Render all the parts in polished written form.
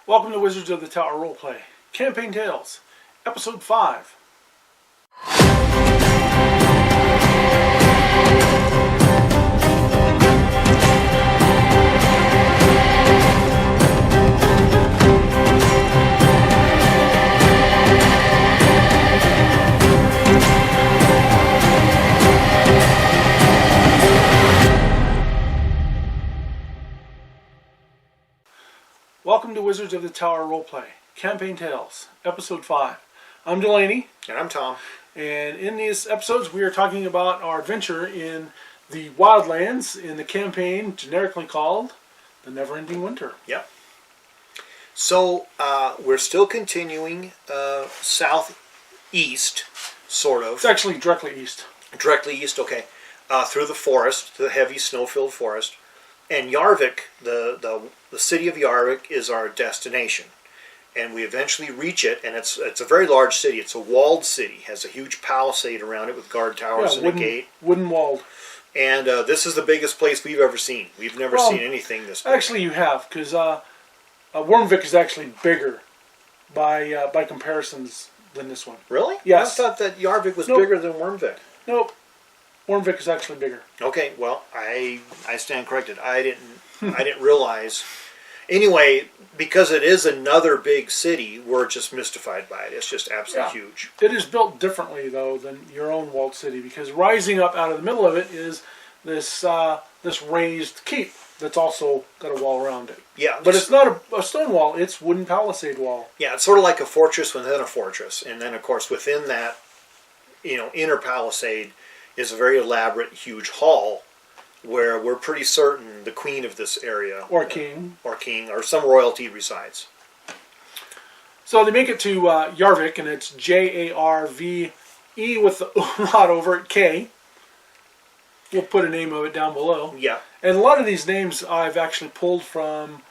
Welcome to Wizards of the Tower Roleplay, Campaign Tales, Episode 5. Welcome to Wizards of the Tower Roleplay, Campaign Tales, Episode 5. I'm Delaney. And I'm Tom. And in these episodes we are talking about our adventure in the Wildlands in the campaign generically called The Never-Ending Winter. Yep. So we're still continuing southeast, sort of. It's actually directly east. Directly east, okay. Through the forest, the heavy snow-filled forest. And Jarvik, the city of Jarvik, is our destination. And we eventually reach it, and it's a very large city. It's a walled city. It has a huge palisade around it with guard towers and a gate. Wooden walled. And this is the biggest place we've ever seen. We've never seen anything this big. Actually, you have, because Wormvik is actually bigger by comparisons than this one. Really? Yes. I thought that Jarvik was bigger than Wormvik. Nope. Wormvik is actually bigger. Okay, well, I stand corrected. I didn't realize. Anyway, because it is another big city, we're just mystified by it. It's just absolutely huge. It is built differently, though, than your own walled city, because rising up out of the middle of it is this raised keep that's also got a wall around it. Yeah. But it's not a stone wall. It's wooden palisade wall. Yeah, it's sort of like a fortress within a fortress. And then, of course, within that, inner palisade is a very elaborate, huge hall where we're pretty certain the queen of this area, or king, or some royalty resides. So they make it to Jarvik, and it's J-A-R-V-E with the umlaut over it, K. We'll put a name of it down below. Yeah. And a lot of these names I've actually pulled from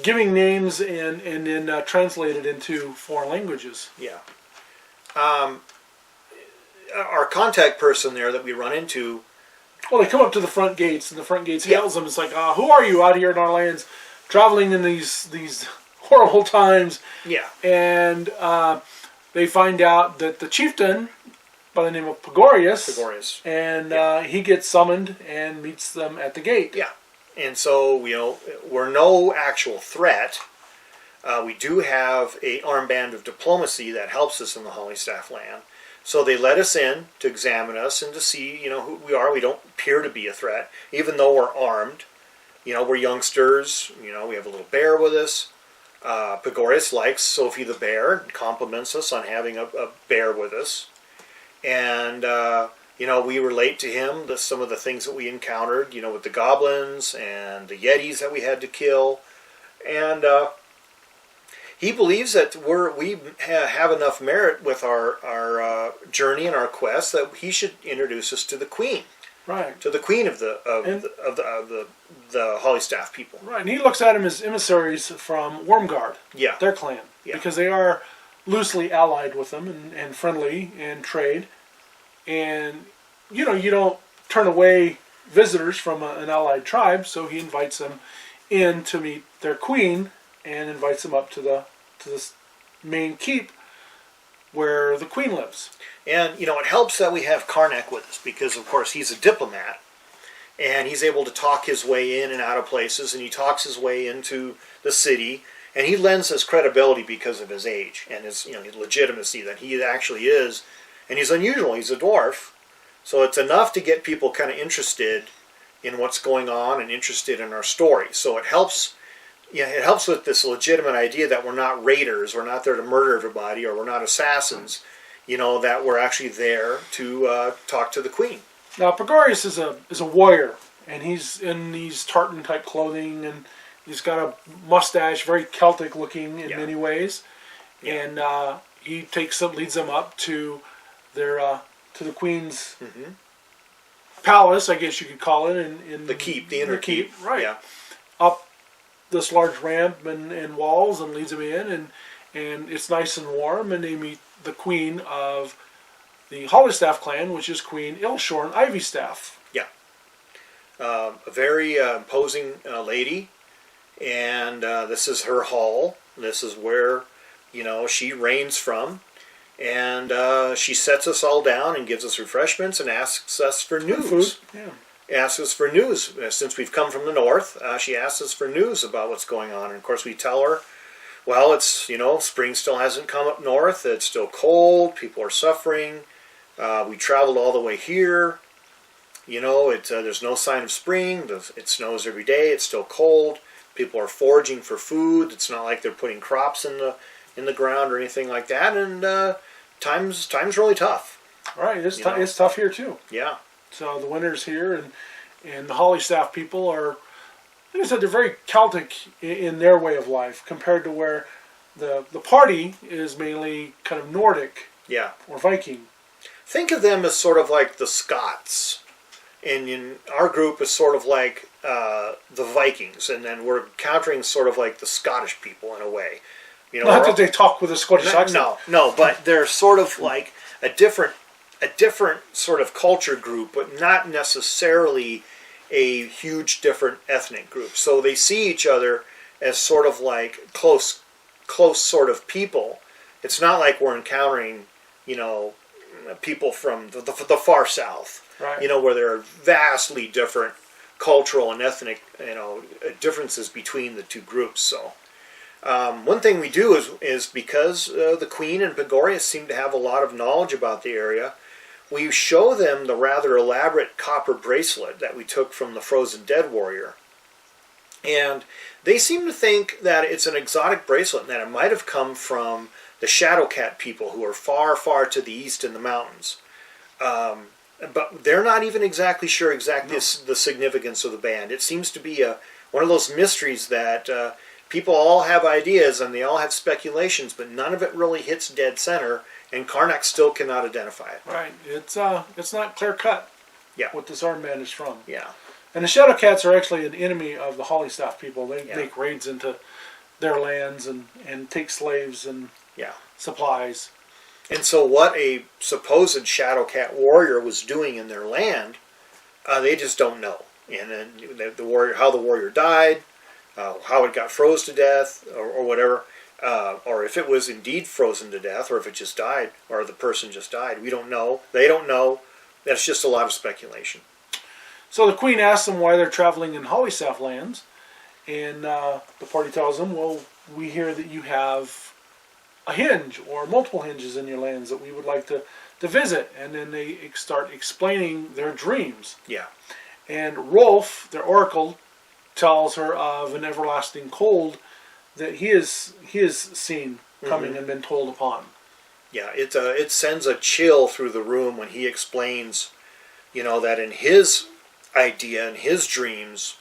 giving names and then translated into foreign languages. Yeah. Our contact person there that we run into... Well, they come up to the front gates, and the front gates hails them. It's like, who are you out here in our lands, traveling in these horrible times? Yeah. And they find out that the chieftain, by the name of Pagorius, and he gets summoned and meets them at the gate. Yeah. And so, we're no actual threat. We do have an armband of diplomacy that helps us in the Holystaff land. So they let us in to examine us and to see, who we are. We don't appear to be a threat, even though we're armed. We're youngsters. We have a little bear with us. Pagorius likes Sophie the bear and compliments us on having a bear with us. And, we relate to him some of the things that we encountered, with the goblins and the yetis that we had to kill. And he believes that we have enough merit with our journey and our quest that he should introduce us to the queen, right? To the queen of the Holystaff people, right? And he looks at them as emissaries from Wormguard, their clan, because they are loosely allied with them and friendly and trade. And you don't turn away visitors from an allied tribe, so he invites them in to meet their queen. And invites them up to this main keep where the queen lives. And, it helps that we have Jarnek with us because, of course, he's a diplomat. And he's able to talk his way in and out of places. And he talks his way into the city. And he lends us credibility because of his age and his legitimacy that he actually is. And he's unusual. He's a dwarf. So it's enough to get people kind of interested in what's going on and interested in our story. So it helps... Yeah, it helps with this legitimate idea that we're not raiders, we're not there to murder everybody, or we're not assassins, that we're actually there to talk to the queen. Now, Pagorius is a warrior, and he's in these tartan-type clothing, and he's got a mustache, very Celtic-looking in many ways, and he leads them up to to the queen's palace, I guess you could call it, in the keep, the inner keep, right? Yeah. Up this large ramp and walls and leads them in, and it's nice and warm, and they meet the queen of the Holystaff clan, which is Queen Ilshorn Ivystaff. Yeah. A very imposing lady, and this is her hall. This is where, she reigns from. And she sets us all down and gives us refreshments and asks us for news. Asks us for news. Since we've come from the north, she asks us for news about what's going on. And of course we tell her, well, it's, spring still hasn't come up north. It's still cold. People are suffering. We traveled all the way here. There's no sign of spring. It snows every day. It's still cold. People are foraging for food. It's not like they're putting crops in the ground or anything like that. And time's really tough. Right. It's tough here too. Yeah. So the winter's here, and the Hollystaff people are, like I said, they're very Celtic in their way of life compared to where the party is mainly kind of Nordic. Yeah. Or Viking. Think of them as sort of like the Scots. And in our group is sort of like the Vikings, and then we're countering sort of like the Scottish people in a way. Not that they talk with a Scottish accent. No, but they're sort of like a different sort of culture group, but not necessarily a huge different ethnic group. So they see each other as sort of like close sort of people. It's not like we're encountering, people from the far south. Right. Where there are vastly different cultural and ethnic, differences between the two groups. So, one thing we do is because the Queen and Pegorius seem to have a lot of knowledge about the area, we show them the rather elaborate copper bracelet that we took from the Frozen Dead warrior. And they seem to think that it's an exotic bracelet and that it might have come from the Shadowcat people who are far, far to the east in the mountains. But they're not even exactly sure the significance of the band. It seems to be one of those mysteries that people all have ideas and they all have speculations, but none of it really hits dead center, and Karnak still cannot identify it. Right. It's not clear cut. Yeah. What this armband is from. Yeah. And the Shadowcats are actually an enemy of the Hollystaff people. They make raids into their lands and take slaves and supplies. And so what a supposed Shadowcat warrior was doing in their land, they just don't know. And then how the warrior died, how it got froze to death, or whatever, or if it was indeed frozen to death, or if it just died, or the person just died. We don't know. They don't know. That's just a lot of speculation. So the Queen asks them why they're traveling in Hollystaff lands, and the party tells them, well, we hear that you have a hinge or multiple hinges in your lands that we would like to visit. And then they start explaining their dreams. Yeah. And Rolf, their oracle, tells her of an everlasting cold that he has seen coming and been told upon. Yeah, it sends a chill through the room when he explains, that in his idea, in his dreams,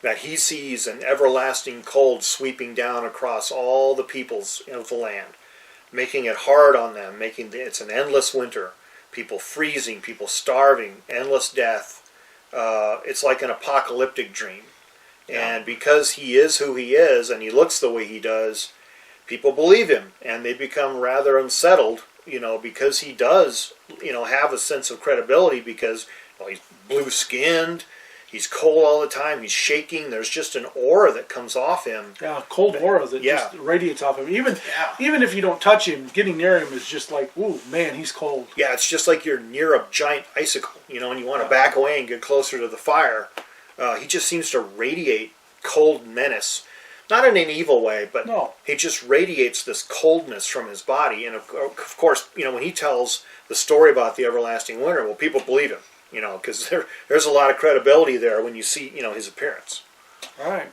that he sees an everlasting cold sweeping down across all the peoples of the land, making it hard on them, it's an endless winter, people freezing, people starving, endless death. It's like an apocalyptic dream. Yeah. And because he is who he is and he looks the way he does, people believe him and they become rather unsettled, because he does, have a sense of credibility because he's blue-skinned. He's cold all the time. He's shaking. There's just an aura that comes off him. Yeah, cold aura that just radiates off him. Even if you don't touch him, getting near him is just like, ooh, man, he's cold. Yeah, it's just like you're near a giant icicle, and you want to back away and get closer to the fire. He just seems to radiate cold menace. Not in an evil way, but he just radiates this coldness from his body. And of course, when he tells the story about the everlasting winter, well, people believe him. Because there's a lot of credibility there when you see, his appearance. All right.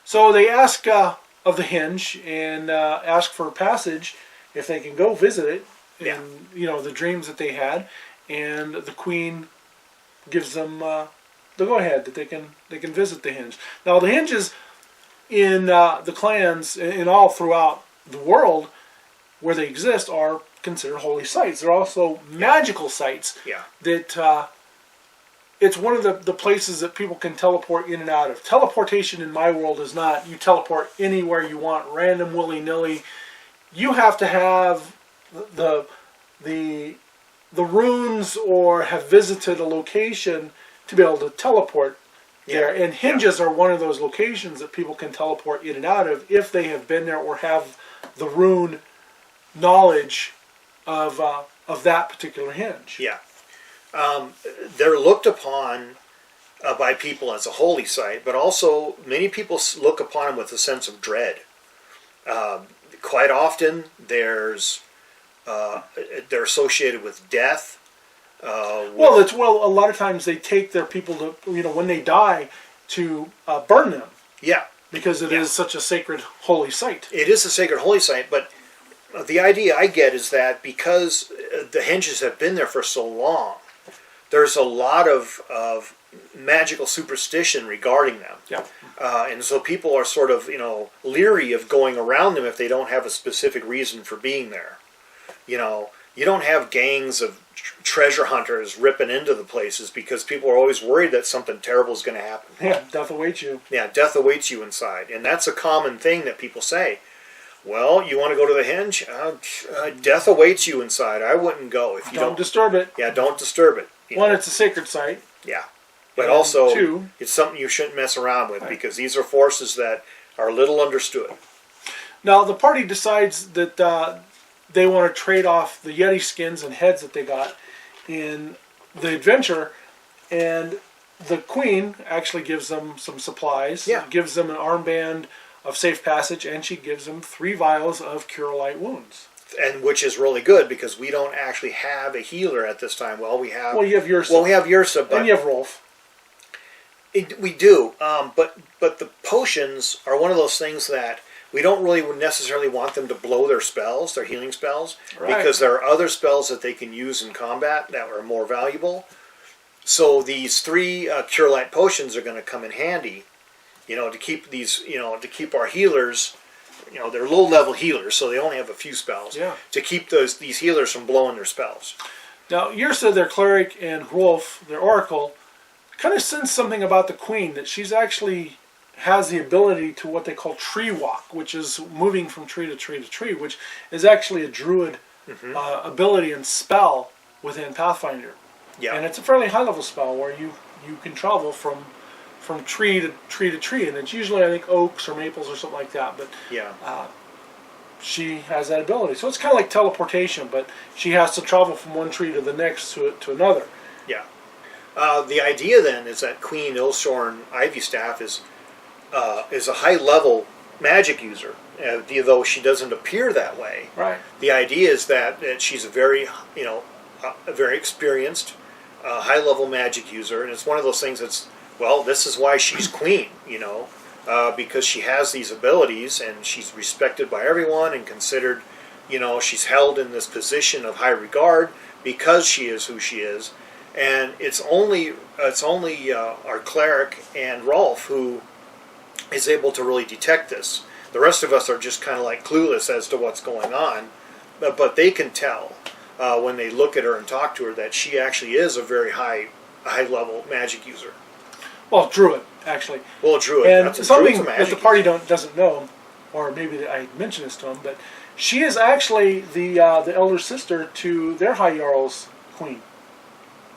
So they ask of the hinge and ask for a passage if they can go visit it. And, the dreams that they had. And the Queen gives them the go-ahead that they can visit the hinge. Now, the hinges in the clans and all throughout the world where they exist are considered holy sites. They're also magical sites. Yeah. That it's one of the places that people can teleport in and out of. Teleportation in my world is not you teleport anywhere you want, random, willy-nilly. You have to have the runes or have visited a location to be able to teleport there. And hinges are one of those locations that people can teleport in and out of if they have been there or have the rune knowledge of that particular hinge. Yeah. They're looked upon by people as a holy site, but also many people look upon them with a sense of dread. Quite often, they're associated with death. A lot of times they take their people to, when they die, to burn them. Yeah. Because it is such a sacred, holy site. It is a sacred, holy site, but the idea I get is that because the hinges have been there for so long, there's a lot of magical superstition regarding them. Yeah. And so people are sort of, leery of going around them if they don't have a specific reason for being there. You don't have gangs of treasure hunters ripping into the places because people are always worried that something terrible is going to happen. Yeah, death awaits you. Yeah, death awaits you inside. And that's a common thing that people say. Well, you want to go to the hinge? Death awaits you inside. I wouldn't go if you don't disturb it. Yeah, don't disturb it. One, it's a sacred site. Yeah. But also, two, it's something you shouldn't mess around with because these are forces that are little understood. Now, the party decides that they want to trade off the Yeti skins and heads that they got in the adventure, and the Queen actually gives them some supplies. Yeah. Gives them an armband of safe passage, and she gives them 3 vials of Cure Light Wounds. And which is really good because we don't actually have a healer at this time. Well, we have. Well, you have Ursa. Well, we have Ursa, but and you have Rolf. We do, but the potions are one of those things that we don't really necessarily want them to blow their spells, their healing spells, because there are other spells that they can use in combat that are more valuable. So these 3 Cure Light potions are going to come in handy, to keep these, to keep our healers. They're low-level healers, so they only have a few spells. Yeah. To keep these healers from blowing their spells. Now, Ursa, their cleric, and Rolf, their oracle, kind of sense something about the Queen, that she's actually has the ability to what they call tree walk, which is moving from tree to tree to tree, which is actually a druid ability and spell within Pathfinder. Yeah. And it's a fairly high-level spell where you can travel from tree to tree to tree, and it's usually, I think, oaks or maples or something like that, but she has that ability. So it's kind of like teleportation, but she has to travel from one tree to the next to another. Yeah. The idea then is that Queen Ilshorn Ivystaff is a high-level magic user, though she doesn't appear that way. Right. The idea is that she's a very experienced, high-level magic user, and it's one of those things that's, well, this is why she's queen, because she has these abilities, and she's respected by everyone and considered, she's held in this position of high regard because she is who she is. And it's only our cleric and Rolf who is able to really detect this. The rest of us are just kind of like clueless as to what's going on, but they can tell when they look at her and talk to her that she actually is a very high level magic user. Well, druid, actually. Well, druid. And something that the party doesn't know, or maybe I mentioned this to them, but she is actually the elder sister to their High Jarl's queen.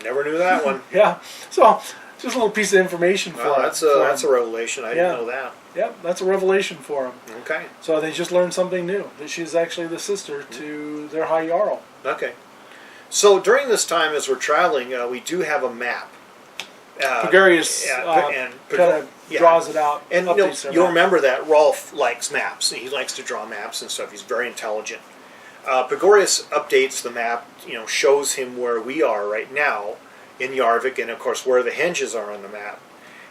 Never knew that one. Yeah. So, just a little piece of information for them. That's a revelation. I didn't know that. Yeah, that's a revelation for them. Okay. So they just learned something new, that she's actually the sister to their High Jarl. Okay. So during this time as we're traveling, we do have a map. Pagarius kind of draws it out. And you'll remember that Rolf likes maps. He likes to draw maps and stuff. He's very intelligent. Pagarius updates the map, shows him where we are right now in Yarvik, and of course where the hinges are on the map.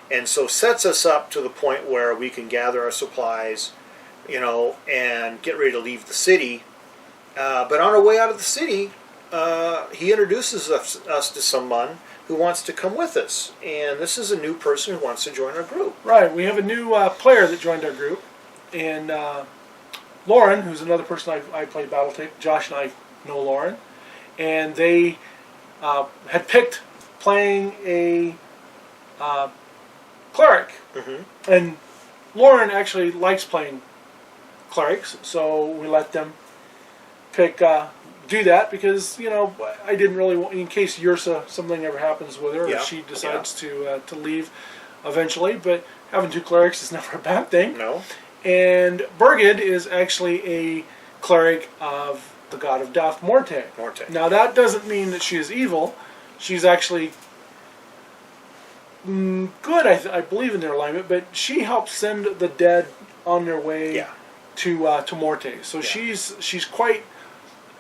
And so sets us up to the point where we can gather our supplies, and get ready to leave the city. But on our way out of the city, he introduces us to someone who wants to come with us. And this is a new person who wants to join our group. Right. We have a new player that joined our group. And Lauren, who's another person I played Battletech. Josh and I know Lauren. And they had picked playing a cleric. Mm-hmm. And Lauren actually likes playing clerics. So we let them pick... do that because I didn't really want, in case Ursa something ever happens with her, if she decides to leave. eventually, but having two clerics is never a bad thing. No. And Birgit is actually a cleric of the god of death, Morte. Now that doesn't mean that she is evil. She's actually good, I believe, in their alignment, but she helps send the dead on their way to Morte. So she's quite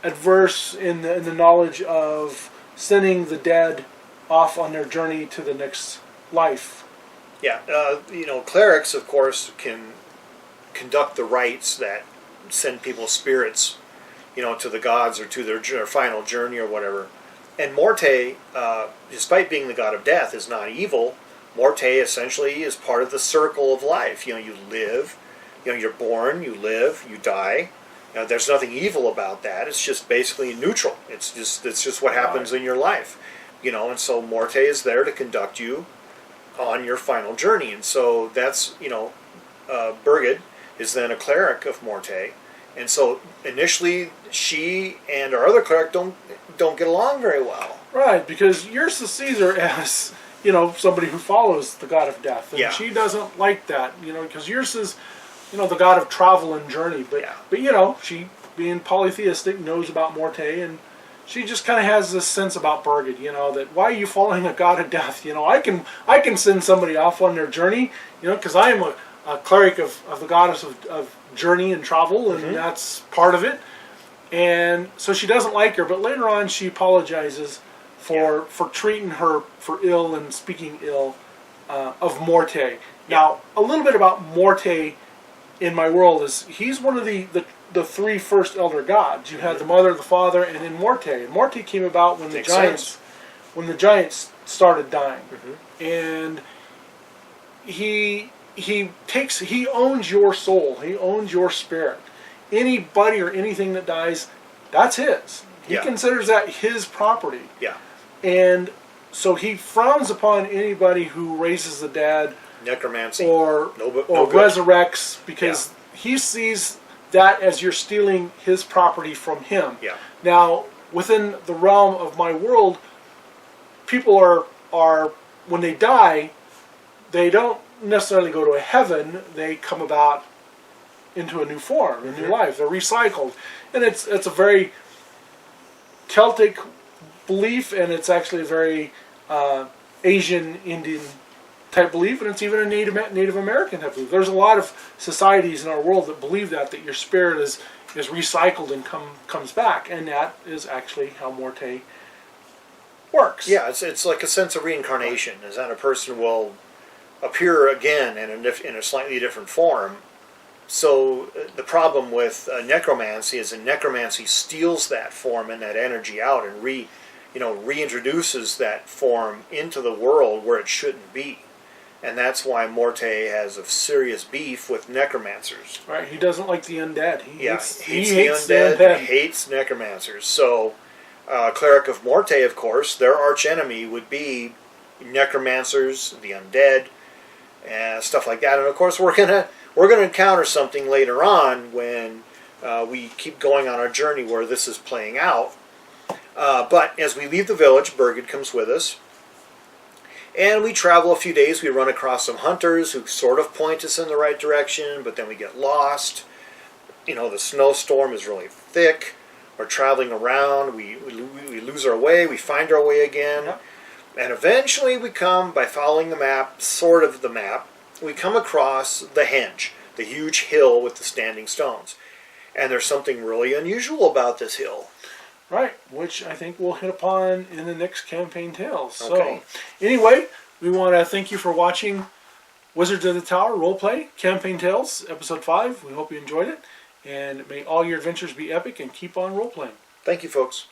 adverse in the knowledge of sending the dead off on their journey to the next life. Yeah, clerics, of course, can conduct the rites that send people's spirits, to the gods or to their final journey or whatever. And Morte, despite being the god of death, is not evil. Morte essentially is part of the circle of life. You live, you're born, you live, you die. There's nothing evil about that. It's just basically neutral. It's just what happens in your life. And so Morte is there to conduct you on your final journey. And so that's, Birgit is then a cleric of Morte. And so initially she and our other cleric don't get along very well. Right, because Ursa sees her as, somebody who follows the god of death. And she doesn't like that, because Ursa's, the god of travel and journey. But she, being polytheistic, knows about Morte, and she just kind of has this sense about Birgit, that why are you following a god of death? I can send somebody off on their journey, because I am a cleric of the goddess of journey and travel, and that's part of it. And so she doesn't like her, but later on she apologizes for treating her for ill and speaking ill of Morte. Now, a little bit about Morte in my world is he's one of the three first elder gods. You had the mother, the father, and then Morte. And Morte came about when the giants started dying, and he owns your soul. He owns your spirit. Anybody or anything that dies, that's his. He considers that his property. Yeah. And so he frowns upon anybody who raises the dead, necromancy, or resurrects, because he sees that as you're stealing his property from him. Yeah. Now, within the realm of my world, people are when they die, they don't necessarily go to a heaven. They come about into a new form, a new life. They're recycled, and it's a very Celtic belief, and it's actually a very Asian Indian type belief, and it's even a Native American type belief. There's a lot of societies in our world that believe that your spirit is recycled and comes back, and that is actually how Morte works. Yeah, it's like a sense of reincarnation, is that a person will appear again in a slightly different form. So the problem with necromancy is that necromancy steals that form and that energy out and reintroduces that form into the world where it shouldn't be. And that's why Morte has a serious beef with necromancers. Right, he doesn't like the undead. He hates the undead. He hates necromancers. So, cleric of Morte, of course, their archenemy would be necromancers, the undead, and stuff like that. And of course, we're gonna encounter something later on when we keep going on our journey where this is playing out. But as we leave the village, Birgit comes with us. And we travel a few days. We run across some hunters who sort of point us in the right direction, but then we get lost. The snowstorm is really thick. We're traveling around. We lose our way. We find our way again. Yep. And eventually we come, by following the map, sort of the map, we come across the Henge, the huge hill with the standing stones. And there's something really unusual about this hill. Right, which I think we'll hit upon in the next campaign tales. Okay. So, anyway, we want to thank you for watching Wizards of the Tower Roleplay Campaign Tales, Episode 5. We hope you enjoyed it, and may all your adventures be epic and keep on role-playing. Thank you, folks.